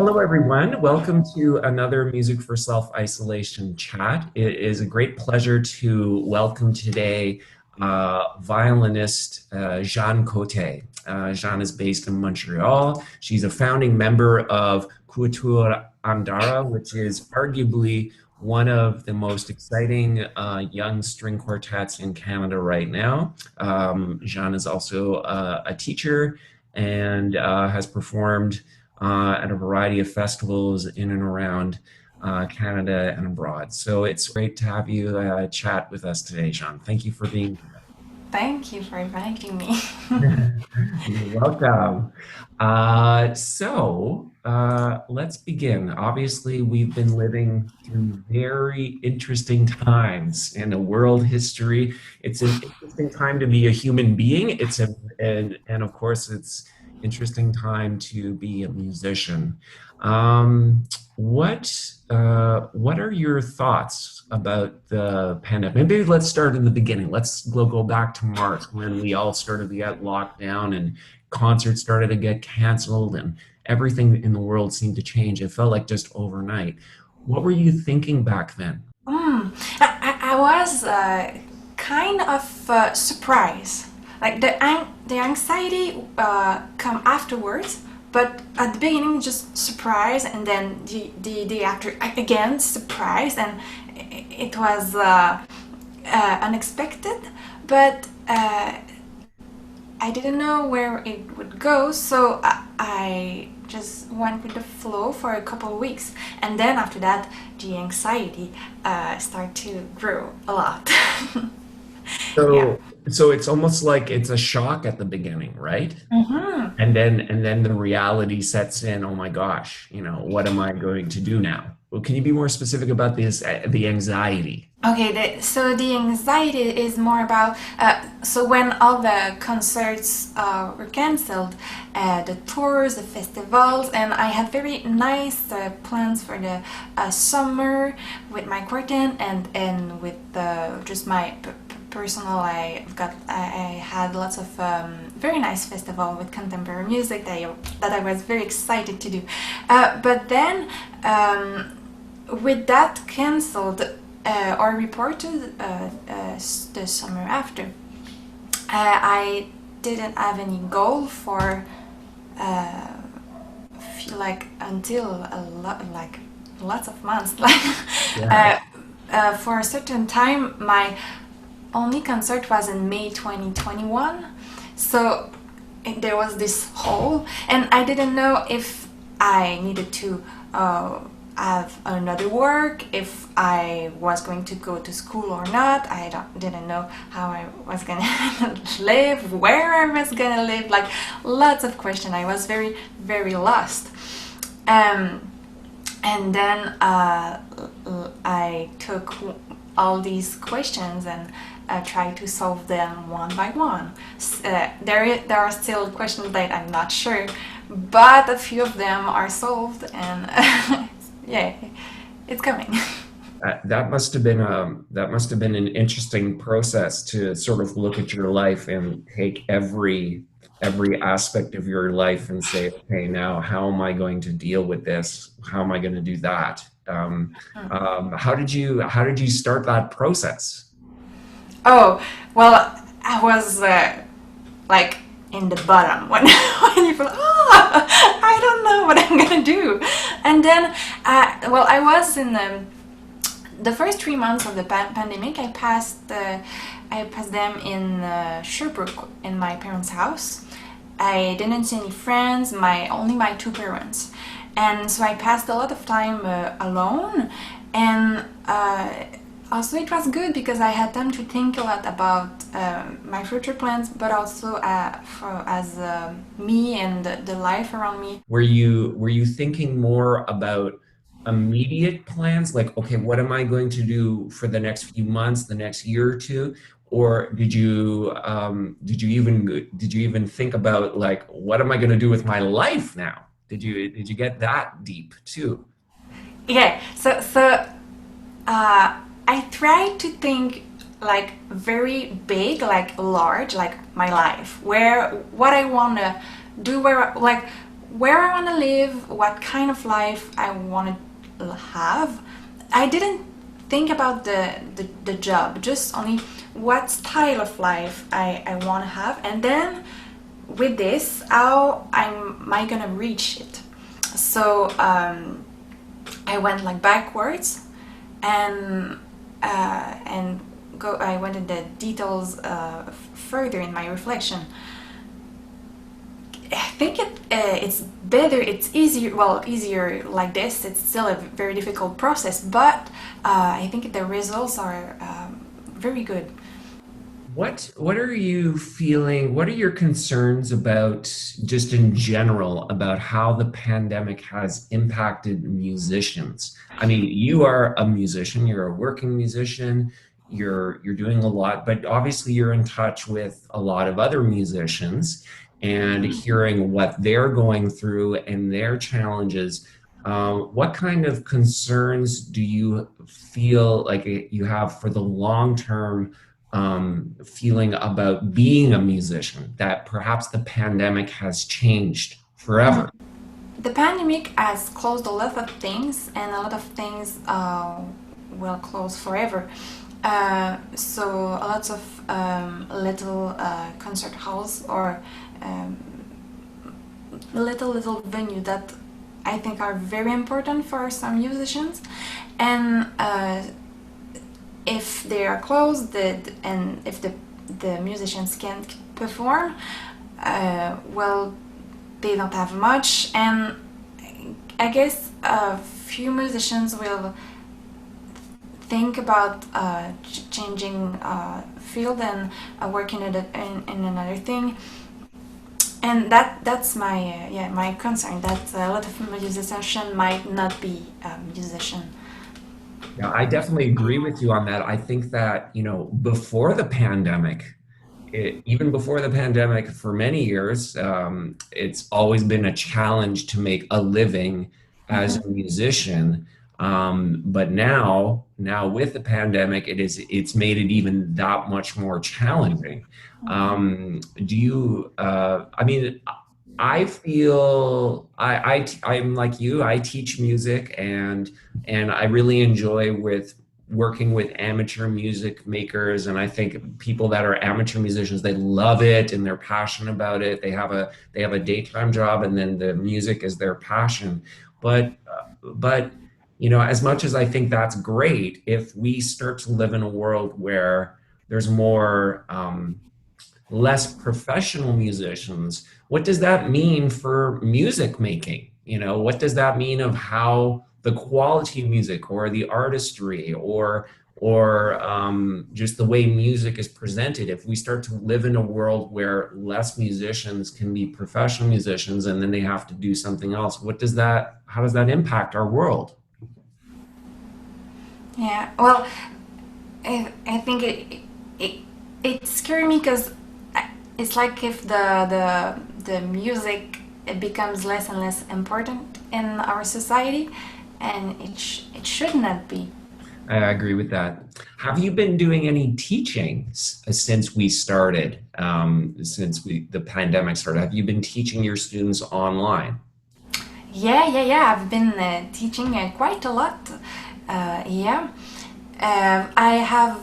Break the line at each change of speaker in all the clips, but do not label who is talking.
Hello, everyone. Welcome to another Music for Self-Isolation chat. It is a great pleasure to welcome today violinist Jeanne Côté. Jeanne is based in Montreal. She's a founding member of Culture Andara, which is arguably one of the most exciting young string quartets in Canada right now. Jeanne is also a teacher and has performed at a variety of festivals in and around Canada and abroad. So it's great to have you chat with us today, Jean. Thank you for being here.
Thank you for inviting me.
You're welcome. Let's begin. Obviously, we've been living through very interesting times in the world history. It's an interesting time to be a human being. And of course, it's interesting time to be a musician. Um, what are your thoughts about the pandemic? Maybe let's start in the beginning. Let's go back to March when we all started to get locked down and concerts started to get canceled and everything in the world seemed to change. It felt like just overnight. What were you thinking back then?
I was kind of surprised. Like the anxiety come afterwards, but at the beginning just surprise, and then the after again surprise, and it was unexpected, but I didn't know where it would go, so I just went with the flow for a couple of weeks, and then after that, the anxiety started to grow a lot. Yeah.
So it's almost like it's a shock at the beginning, right?
hmm
And then the reality sets in, oh my gosh, what am I going to do now? Well, can you be more specific about this, the anxiety?
Okay, so the anxiety is more about so when all the concerts were cancelled, the tours, the festivals, and I had very nice plans for the summer with my quartet and with just my personal. I had lots of very nice festival with contemporary music that I was very excited to do, but then. With that cancelled or reported the summer after, I didn't have any goal for feel like until a lot like lots of months like
Yeah.
for a certain time my only concert was in May 2021, so there was this hole and I didn't know if I needed to have another work, if I was going to go to school or not. Didn't know how I was gonna live, where I was gonna live, like lots of questions. I was very, very lost. Um, and then I took all these questions and tried to solve them one by one. There are still questions that I'm not sure, but a few of them are solved, and yeah, it's coming.
That must have been an interesting process to sort of look at your life and take every aspect of your life and say, okay, now how am I going to deal with this? How am I going to do that? How did you start that process?
Oh, well, I was like in the bottom when, when you feel, oh, I don't know what I'm gonna do. And then, well, I was in the first 3 months of the pandemic. I passed them in Sherbrooke in my parents' house. I didn't see any friends, only my two parents, and so I passed a lot of time alone. And also, it was good because I had time to think a lot about my future plans, but also as me and the life around me.
Were you thinking more about immediate plans, like, okay, what am I going to do for the next few months, the next year or two? Or did you even think about like, what am I going to do with my life now? Did you get that deep too?
Yeah, I try to think like very big, like large, like my life, where what I wanna do, where like where I want to live, what kind of life I want to have. I didn't think about the job, just only what style of life I want to have, and then with this, how am I gonna reach it? So I went like backwards, and I went into details further in my reflection. I think it's better, it's easier, well, easier like this. It's still a very difficult process, but I think the results are very good.
What are you feeling? What are your concerns about, just in general, about how the pandemic has impacted musicians? I mean, you are a musician, you're a working musician, you're doing a lot, but obviously you're in touch with a lot of other musicians and hearing what they're going through and their challenges. What kind of concerns do you feel like you have for the long term feeling about being a musician, that perhaps the pandemic has changed forever?
The pandemic has closed a lot of things, and a lot of things will close forever. So lots of little concert halls or um, little venue that I think are very important for some musicians, and if they are closed, and if the musicians can't perform, well, they don't have much, and I guess a few musicians will think about changing field and working in another thing, and that's my my concern, that a lot of musicians might not be a musician.
Yeah, I definitely agree with you on that. I think that, before the pandemic, even before the pandemic, for many years, it's always been a challenge to make a living as a musician. But now with the pandemic, it's made it even that much more challenging. Do you? I mean, I feel I'm like you. I teach music, and I really enjoy with working with amateur music makers. And I think people that are amateur musicians, they love it and they're passionate about it. They have a daytime job, and then the music is their passion. But as much as I think that's great, if we start to live in a world where there's more less professional musicians, what does that mean for music making? What does that mean of how the quality of music or the artistry or just the way music is presented? If we start to live in a world where less musicians can be professional musicians and then they have to do something else, how does that impact our world?
Yeah, well, I think it it scared me because it's like if the music, it becomes less and less important in our society, and it should not be.
I agree with that. Have you been doing any teaching since we started, the pandemic started? Have you been teaching your students online?
Yeah. I've been teaching quite a lot. Yeah. I have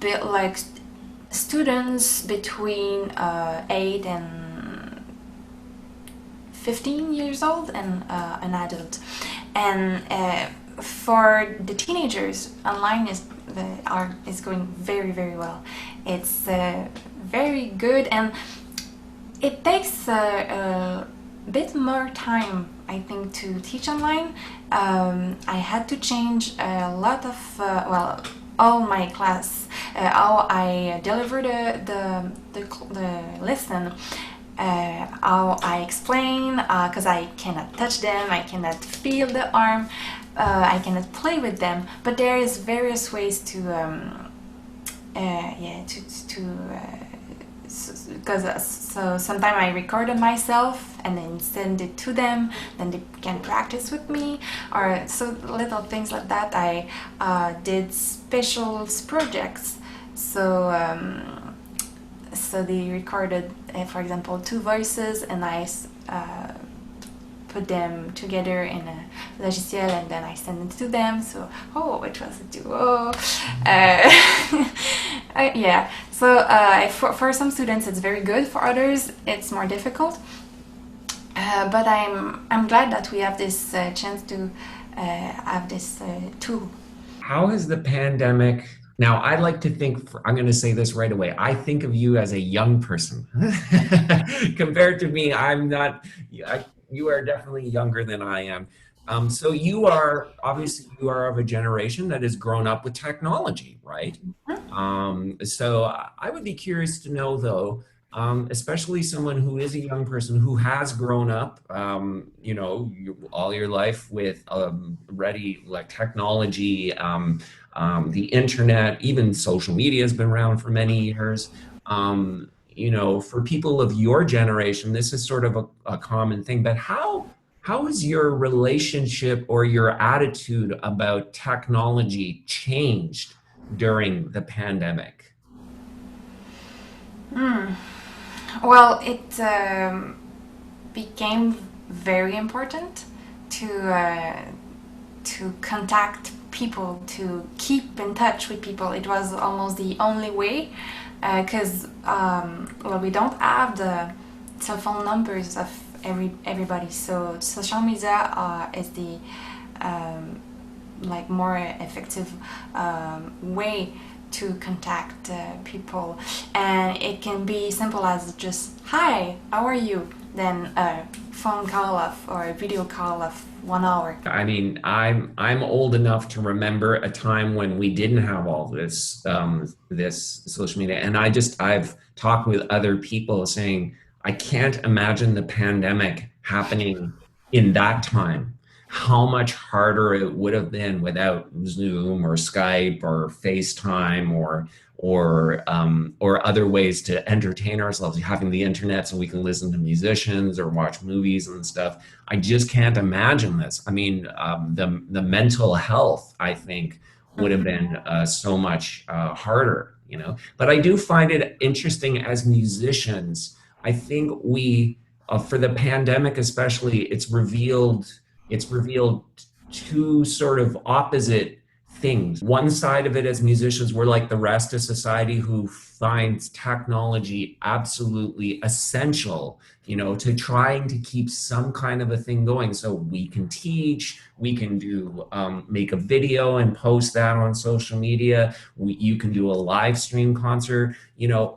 built like students between 8 and 15 years old, and an adult. And for the teenagers, online is going very, very well. It's very good, and it takes a bit more time, I think, to teach online. I had to change a lot of, well, all my class, how I deliver the lesson, how I explain, because I cannot touch them, I cannot feel the arm, I cannot play with them. But there is various ways to, because so sometimes I recorded myself and then send it to them, then they can practice with me, or so little things like that. I did special projects, so they recorded, for example, two voices, and put them together in a logiciel, and then I send it to them. So, oh, it was a duo. Yeah. So for some students it's very good. For others it's more difficult. But I'm glad that we have this chance to have this tool.
How has the pandemic? Now, I like to think, I'm going to say this right away. I think of you as a young person. Compared to me, I'm not, you are definitely younger than I am. So you are, obviously, you are of a generation that has grown up with technology, right? So I would be curious to know, though, especially someone who is a young person who has grown up, all your life with ready like technology, the internet, even social media has been around for many years. For people of your generation, this is sort of a common thing. But how has your relationship or your attitude about technology changed during the pandemic?
Well, it became very important to contact people, to keep in touch with people. It was almost the only way, because well, we don't have the cell phone numbers of everybody. So social media is the like more effective way to contact people, and it can be simple as just hi, how are you, then a phone call of or a video call of 1 hour.
I mean, I'm old enough to remember a time when we didn't have all this social media, and I've talked with other people saying I can't imagine the pandemic happening in that time. How much harder it would have been without Zoom or Skype or FaceTime or other ways to entertain ourselves, having the internet so we can listen to musicians or watch movies and stuff. I just can't imagine this. I mean, the mental health, I think, would have been so much harder. But I do find it interesting as musicians. I think for the pandemic especially, it's revealed two sort of opposite things. One side of it, as musicians, we're like the rest of society who finds technology absolutely essential, to trying to keep some kind of a thing going. So we can teach, we can do make a video and post that on social media. You can do a live stream concert,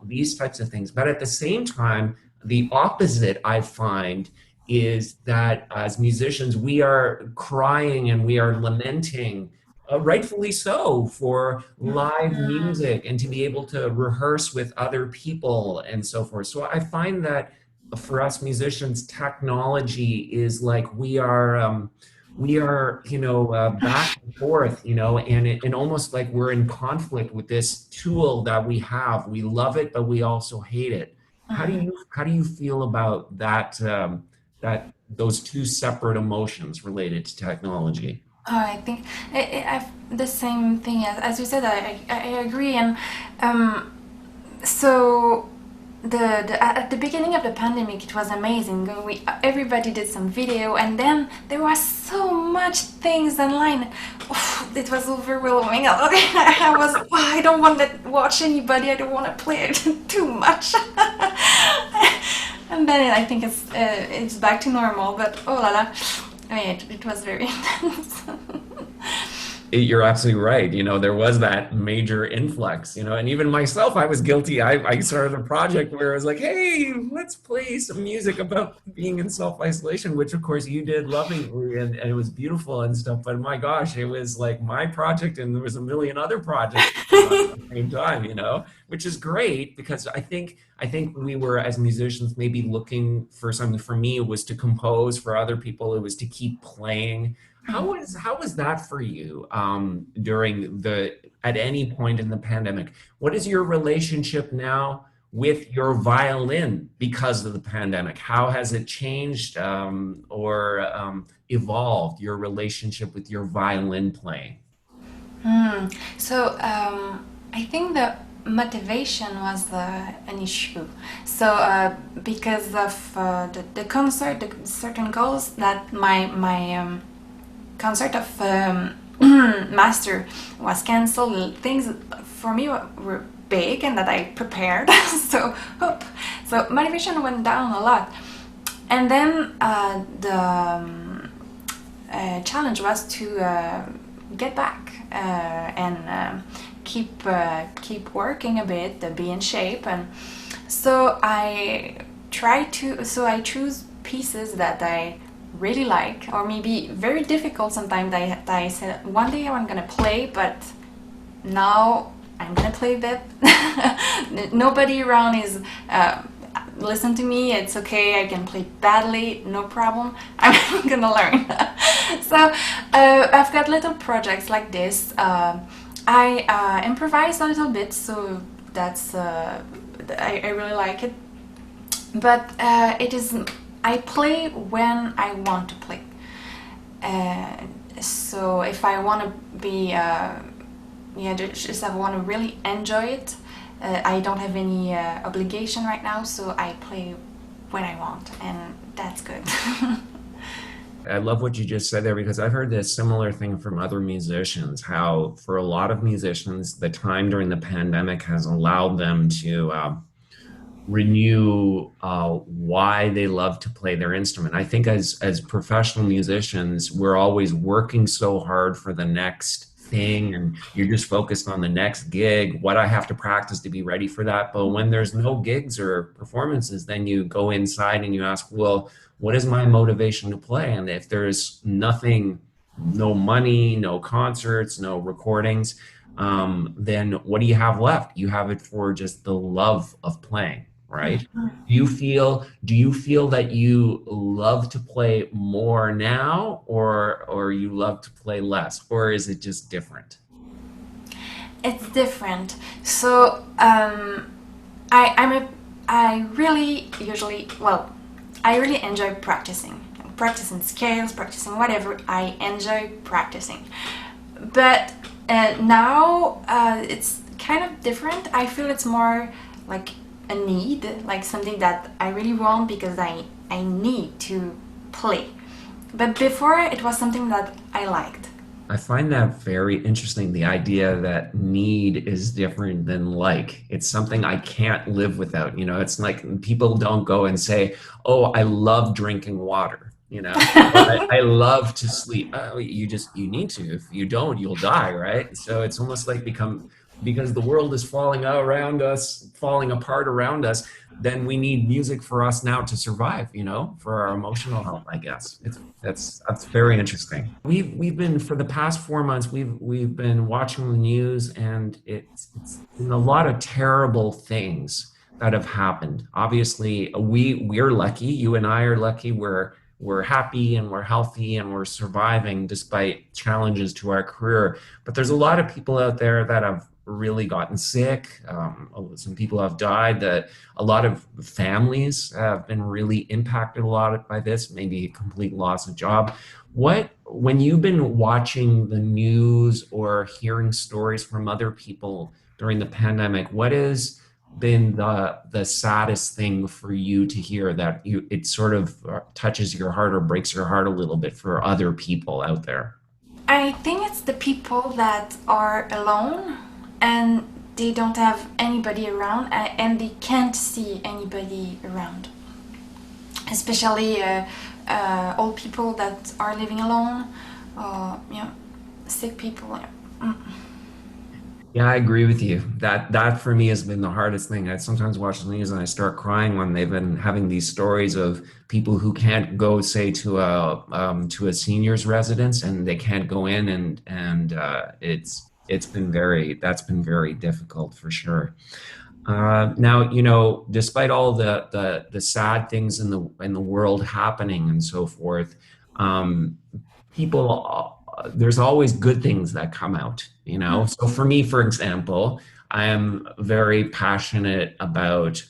these types of things. But at the same time, the opposite I find is that as musicians, we are crying and we are lamenting, rightfully so, for live music and to be able to rehearse with other people and so forth. So I find that for us musicians, technology is like we are back and forth, and almost like we're in conflict with this tool that we have. We love it, but we also hate it. How do you feel about that those two separate emotions related to technology?
Oh, I think I've the same thing as you said. I agree, and um, so at the beginning of the pandemic, it was amazing. Everybody did some video, and then there was so much things online. Oof, it was overwhelming. I was I don't want to watch anybody. I don't want to play it too much. And then I think it's back to normal. But oh la la, I mean it was very intense.
You're absolutely right. There was that major influx, and even myself, I was guilty. I started a project where I was like, hey, let's play some music about being in self-isolation, which of course you did lovingly, and it was beautiful and stuff. But my gosh, it was like my project, and there was a million other projects going on at the same time, which is great because I think we were as musicians maybe looking for something. For me, it was to compose. For other people, it was to keep playing. How was that for you at any point in the pandemic? What is your relationship now with your violin because of the pandemic? How has it changed or evolved your relationship with your violin playing?
So I think that motivation was an issue. So because of the concert, the certain goals that my concert of master was cancelled, things for me were big and that I prepared. So motivation went down a lot. And then the challenge was to get back and keep working a bit, be in shape. And so I choose pieces that I really like, or maybe very difficult sometimes, that I said one day I'm gonna play, but now I'm gonna play that. Nobody around is listen to me, it's okay, I can play badly, no problem, I'm gonna learn. So I've got little projects like this. I improvise a little bit, so that's I really like it. But it is, I play when I want to play. So if I want to be just I want to really enjoy it, I don't have any obligation right now, so I play when I want, and that's good.
I love what you just said there because I've heard this similar thing from other musicians, how for a lot of musicians, the time during the pandemic has allowed them to renew why they love to play their instrument. I think as professional musicians, we're always working so hard for the next thing, and you're just focused on the next gig, what I have to practice to be ready for that. But when there's no gigs or performances, then you go inside and you ask, well, what is my motivation to play? And if there's nothing, no money, no concerts, no recordings, then what do you have left? You have it for just the love of playing, right? Do you feel that you love to play more now, or you love to play less, or is it just different?
It's different. So I'm a I really usually well I really enjoy practicing scales, practicing whatever. I enjoy practicing, but now it's kind of different. I feel it's more like a need, like something that I really want because I need to play. But before it was something that I liked.
I find that very interesting, the idea that need is different than like. It's something I can't live without. It's like people don't go and say, "Oh, I love drinking water," or I love to sleep. Oh, you need to. If you don't, you'll die, right? So it's almost like become because the world is falling out around us, falling apart around us, then we need music for us now to survive, for our emotional health, I guess. That's very interesting. We've been for the past 4 months, we've been watching the news, and it's been a lot of terrible things that have happened. Obviously, we're lucky. You and I are lucky. We're happy and we're healthy and we're surviving despite challenges to our career. But there's a lot of people out there that have really gotten sick. Some people have died. That a lot of families have been really impacted a lot by this. Maybe a complete loss of job. When you've been watching the news or hearing stories from other people during the pandemic, what has been the saddest thing for you to hear that it sort of touches your heart or breaks your heart a little bit for other people out there?
I think it's the people that are alone and they don't have anybody around, and they can't see anybody around. Especially old people that are living alone, sick people. Yeah. Mm.
Yeah, I agree with you. That for me has been the hardest thing. I sometimes watch the news and I start crying when they've been having these stories of people who can't go, say, to a seniors residence, and they can't go in, and it's been very difficult for sure. Now, despite all the sad things in the world happening and so forth, um, there's always good things that come out. So for me, for example, I am very passionate about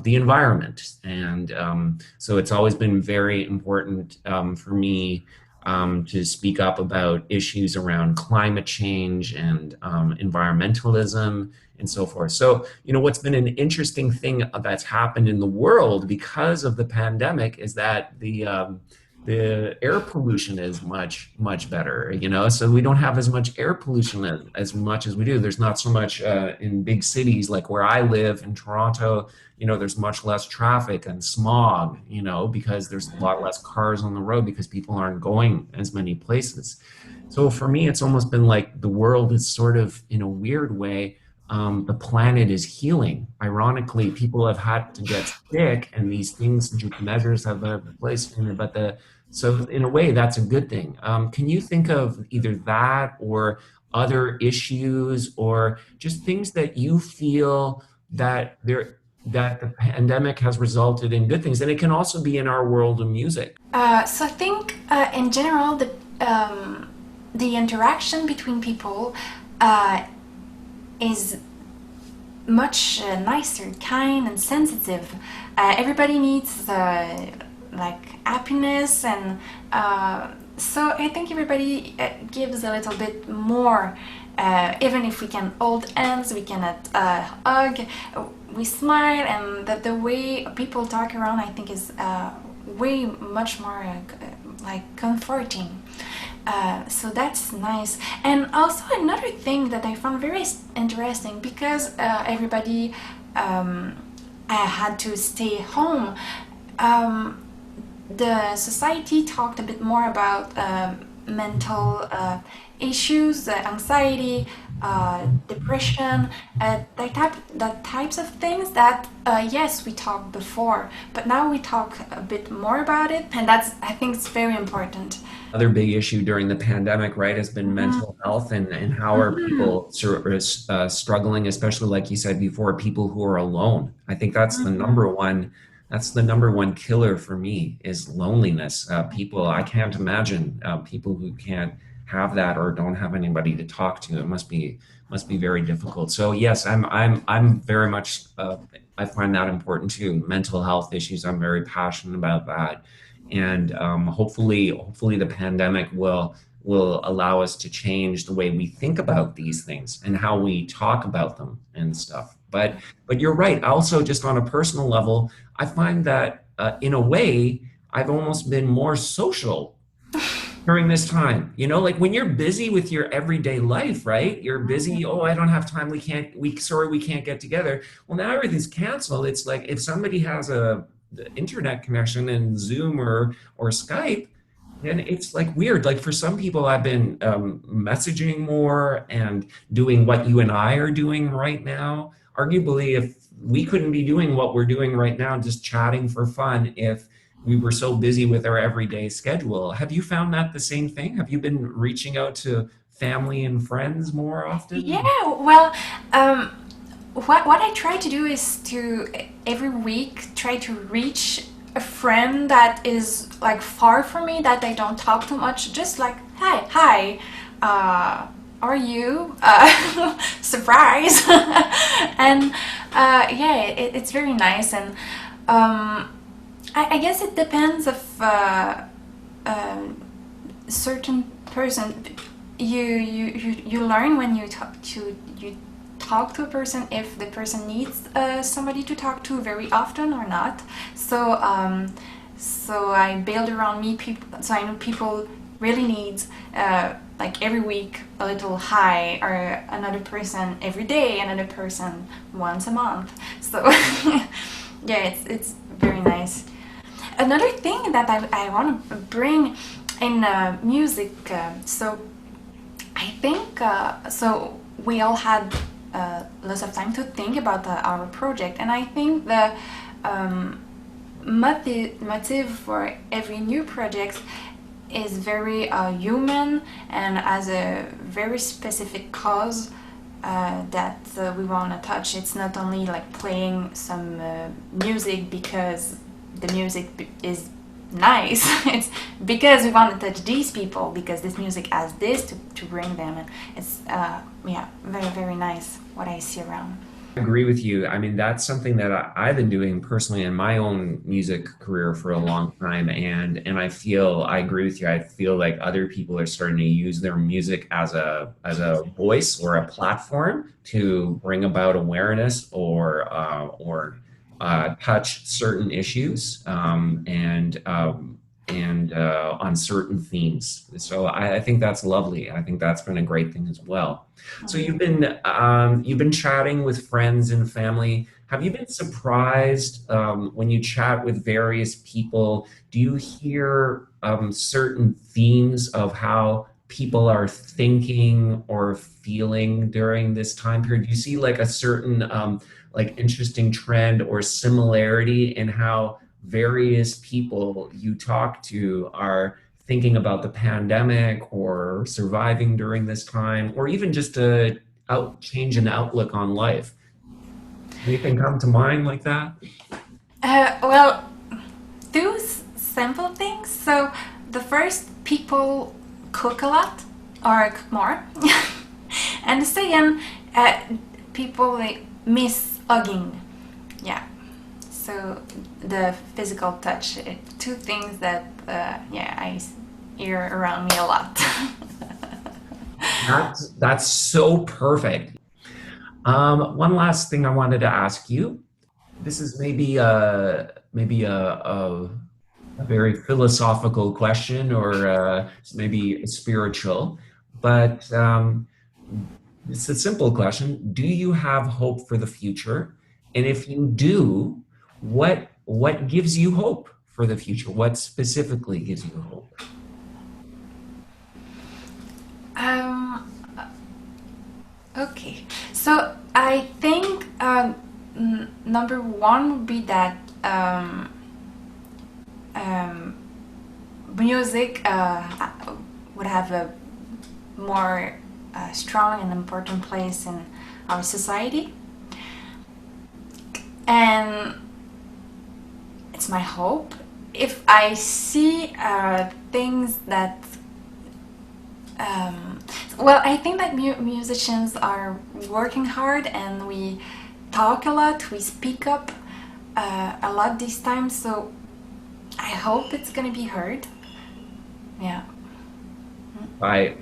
the environment, and so it's always been very important for me to speak up about issues around climate change and environmentalism and so forth. So, what's been an interesting thing that's happened in the world because of the pandemic is that the air pollution is much much better, so we don't have as much air pollution as much as we do. There's not so much in big cities like where I live in Toronto. There's much less traffic and smog, because there's a lot less cars on the road because people aren't going as many places. So for me, it's almost been like the world is sort of, in a weird way, the planet is healing. Ironically, people have had to get sick, and these things, measures have been placed in it. So in a way, that's a good thing. Can you think of either that or other issues or just things that you feel that the pandemic has resulted in good things, and it can also be in our world of music?
So I think in general the interaction between people is much nicer, kind, and sensitive. Everybody needs like happiness, and so I think everybody gives a little bit more. Even if we can hold hands, we cannot hug, we smile, and the way people talk around, I think, is way much more like comforting. So that's nice. And also another thing that I found very interesting, because everybody had to stay home, the society talked a bit more about mental issues, anxiety, depression, that types of things that yes, we talked before, but now we talk a bit more about it, and that's, I think, it's very important.
Other big issue during the pandemic, right, has been mental health, and how are people struggling, especially like you said before, people who are alone. I think that's the number one killer for me, is loneliness. People, I can't imagine people who can't have that or don't have anybody to talk to. It must be very difficult. So yes, I'm very much I find that important too. Mental health issues, I'm very passionate about that, and hopefully the pandemic will allow us to change the way we think about these things and how we talk about them and stuff. But you're right. Also, just on a personal level, I find that in a way I've almost been more social during this time. Like when you're busy with your everyday life, right? You're busy. Oh, I don't have time. We can't get together. Well, now everything's canceled. It's like if somebody has the internet connection and Zoom or Skype, then it's like weird. Like for some people, I've been messaging more and doing what you and I are doing right now. Arguably, if we couldn't be doing what we're doing right now, just chatting for fun, if we were so busy with our everyday schedule. Have you found that the same thing? Have you been reaching out to family and friends more often?
Yeah, well, what I try to do is to every week try to reach a friend that is like far from me, that I don't talk too much. Just like, hi, are you? Surprise! And yeah, it's very nice, and I guess it depends of certain person. You learn when you talk to a person if the person needs somebody to talk to very often or not. So I build around me people. So I know people really needs like every week a little hi, or another person every day, another person once a month. So yeah, it's very nice. Another thing that I want to bring in music, so I think so we all had lots of time to think about our project, and I think the motive for every new project is very human and has a very specific cause that we want to touch. It's not only like playing some music because the music is nice. It's because we want to touch these people, because this music has this to bring them, and it's yeah, very very nice what I see around.
agree with you. I mean, that's something that I've been doing personally in my own music career for a long time, and I agree with you. I feel like other people are starting to use their music as a voice or a platform to bring about awareness or touch certain issues and on certain themes. So I think that's lovely. I think that's been a great thing as well. So you've been chatting with friends and family. Have you been surprised when you chat with various people? Do you hear certain themes of how people are thinking or feeling during this time period? Do you see like a certain like interesting trend or similarity in how various people you talk to are thinking about the pandemic or surviving during this time, or even just a change in outlook on life? Anything come to mind like that?
Well, those simple things. So the first, people cook a lot or cook more, and the second, people like miss hugging. Yeah. So the physical touch, two things that yeah, I hear around me a lot.
That's so perfect. One last thing I wanted to ask you. This is maybe a very philosophical question or maybe spiritual, but it's a simple question. Do you have hope for the future? And if you do, what gives you hope for the future? What specifically gives you hope?
um, okay, so I think number one would be that um, music would have a more strong and important place in our society, and it's my hope. If I see things that well, I think that musicians are working hard, and we talk a lot, we speak up a lot this time, so I hope it's gonna be heard. Yeah.
By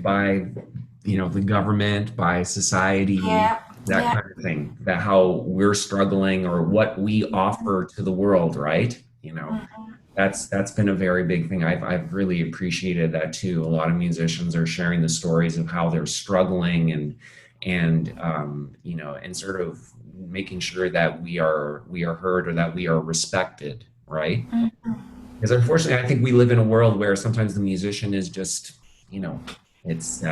the government, by society,
Yeah.
that
Yeah.
kind of thing, that how we're struggling or what we offer to the world, right? That's been a very big thing. I've really appreciated that too. A lot of musicians are sharing the stories of how they're struggling and sort of making sure that we are heard or that we are respected, right? Because unfortunately, I think we live in a world where sometimes the musician is just, you know, it's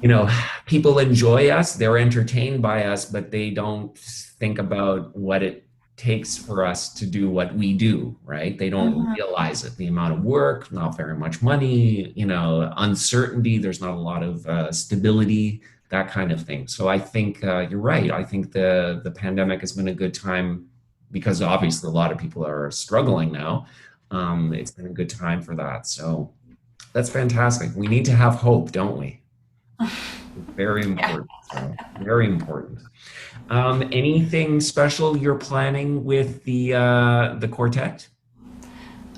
you know, people enjoy us, they're entertained by us, but they don't think about what it takes for us to do what we do, right? They don't
Mhm.
realize it, the amount of work, not very much money, uncertainty, there's not a lot of stability, that kind of thing. So I think you're right. I think the pandemic has been a good time because obviously a lot of people are struggling now. It's been a good time for that. So that's fantastic. We need to have hope, don't we? Very
Yeah.
important. So very important. Anything special you're planning with the quartet?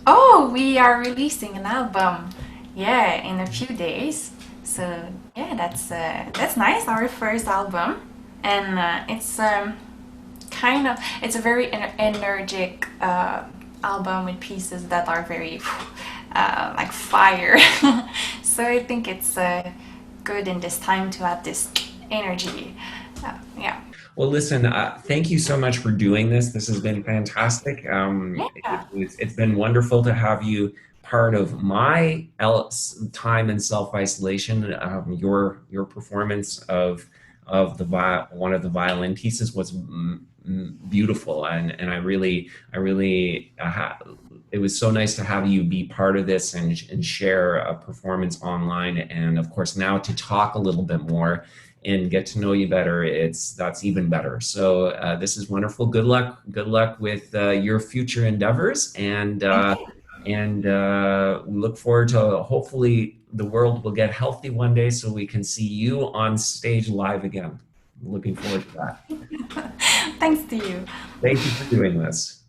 Oh, we are releasing an album. Yeah, in a few days. So yeah, that's nice. Our first album, and it's it's a very energetic album with pieces that are very like fire. So I think it's good in this time to have this energy. Yeah.
Well, listen, thank you so much for doing this. This has been fantastic.
Yeah.
It's been wonderful to have you part of my time in self-isolation. Your performance of one of the violin pieces was beautiful, and I really it was so nice to have you be part of this and share a performance online, and of course now to talk a little bit more and get to know you better, that's even better. So this is wonderful. Good luck with your future endeavors,
Thank you.
and we look forward to hopefully the world will get healthy one day so we can see you on stage live again. Looking forward to that.
Thanks to you.
Thank you for doing this.